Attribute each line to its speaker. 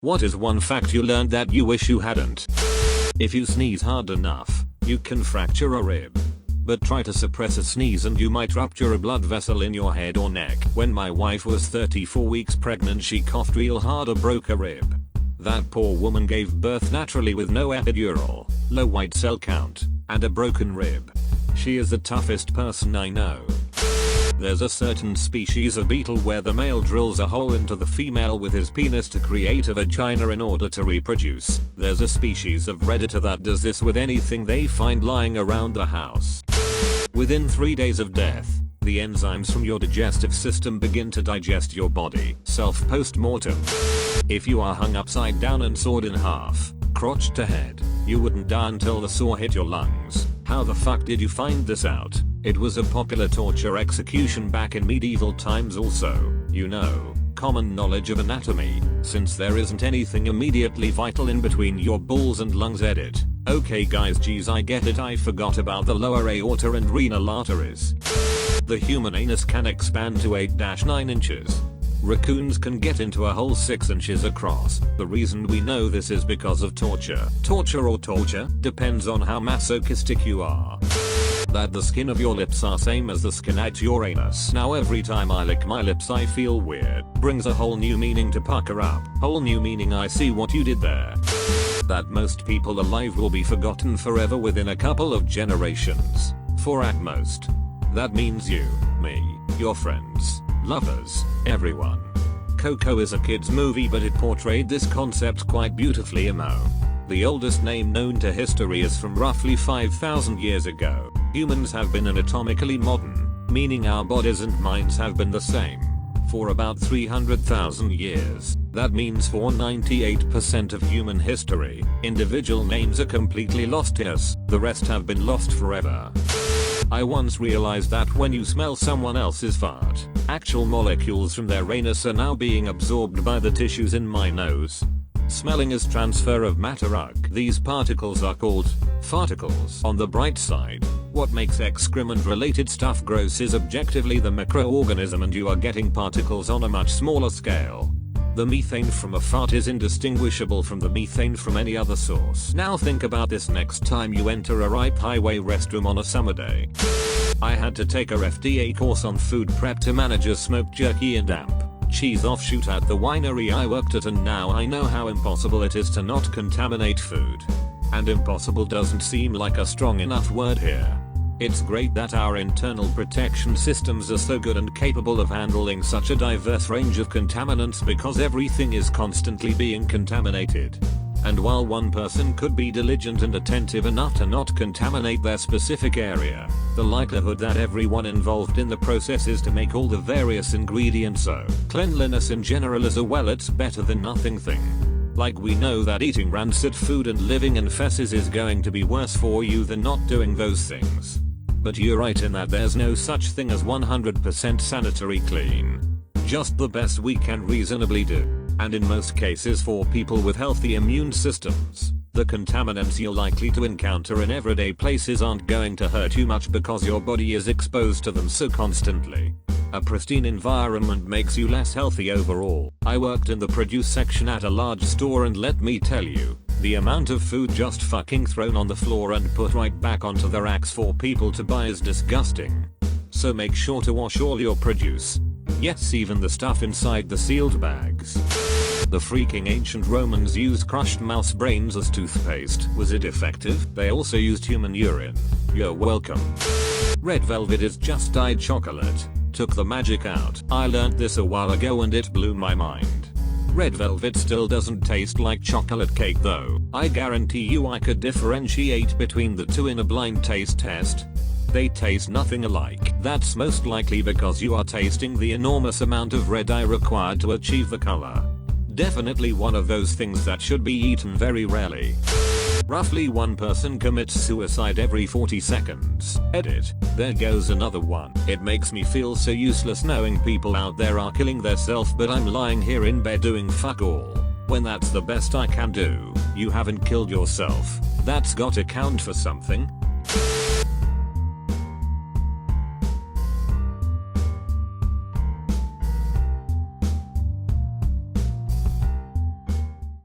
Speaker 1: What is one fact you learned that you wish you hadn't? If you sneeze hard enough, you can fracture a rib. But try to suppress a sneeze and you might rupture a blood vessel in your head or neck. When my wife was 34 weeks pregnant, she coughed real hard and broke a rib. That poor woman gave birth naturally with no epidural, low white cell count, and a broken rib. She is the toughest person I know. There's a certain species of beetle where the male drills a hole into the female with his penis to create a vagina in order to reproduce. There's a species of redditor that does this with anything they find lying around the house. Within 3 days of death, the enzymes from your digestive system begin to digest your body. Self post-mortem. If you are hung upside down and sawed in half, crotch to head, you wouldn't die until the saw hit your lungs. How the fuck did you find this out? It was a popular torture execution back in medieval times also, you know, common knowledge of anatomy, since there isn't anything immediately vital in between your balls and lungs. Edit. Okay guys, geez, I get it, I forgot about the lower aorta and renal arteries. The human anus can expand to 8-9 inches. Raccoons can get into a hole 6 inches across. The reason we know this is because of torture. Torture or torture depends on how masochistic you are. That the skin of your lips are same as the skin at your anus. Now every time I lick my lips I feel weird. Brings a whole new meaning to pucker up. Whole new meaning, I see what you did there. That most people alive will be forgotten forever within a couple of generations. For at most. That means you, me, your friends, lovers, everyone. Coco is a kid's movie but it portrayed this concept quite beautifully. The oldest name known to history is from roughly 5,000 years ago. Humans have been anatomically modern, meaning our bodies and minds have been the same, for about 300,000 years. That means for 98% of human history, individual names are completely lost to us, the rest have been lost forever. I once realized that when you smell someone else's fart, actual molecules from their anus are now being absorbed by the tissues in my nose. Smelling is transfer of matter. These particles are called farticles. On the bright side, what makes excrement related stuff gross is objectively the microorganism, and you are getting particles on a much smaller scale. The methane from a fart is indistinguishable from the methane from any other source. Now think about this next time you enter a ripe highway restroom on a summer day. I had to take a FDA course on food prep to manage a smoked jerky and damp cheese offshoot at the winery I worked at, and now I know how impossible it is to not contaminate food. And impossible doesn't seem like a strong enough word here. It's great that our internal protection systems are so good and capable of handling such a diverse range of contaminants, because everything is constantly being contaminated. And while one person could be diligent and attentive enough to not contaminate their specific area, the likelihood that everyone involved in the process is to make all the various ingredients so. Cleanliness in general is a well, it's better than nothing thing. Like we know that eating rancid food and living in feces is going to be worse for you than not doing those things. But you're right in that there's no such thing as 100% sanitary clean. Just the best we can reasonably do. And in most cases for people with healthy immune systems, the contaminants you're likely to encounter in everyday places aren't going to hurt you much because your body is exposed to them so constantly. A pristine environment makes you less healthy overall. I worked in the produce section at a large store, and let me tell you, the amount of food just fucking thrown on the floor and put right back onto the racks for people to buy is disgusting. So make sure to wash all your produce. Yes, even the stuff inside the sealed bags. The freaking ancient Romans used crushed mouse brains as toothpaste. Was it effective? They also used human urine. You're welcome. Red velvet is just dyed chocolate. Took the magic out. I learned this a while ago and it blew my mind. Red velvet still doesn't taste like chocolate cake though. I guarantee you I could differentiate between the two in a blind taste test. They taste nothing alike. That's most likely because you are tasting the enormous amount of red dye required to achieve the color. Definitely one of those things that should be eaten very rarely. Roughly one person commits suicide every 40 seconds. Edit. There goes another one. It makes me feel so useless knowing people out there are killing theirself, but I'm lying here in bed doing fuck all. When that's the best I can do. You haven't killed yourself. That's gotta count for something.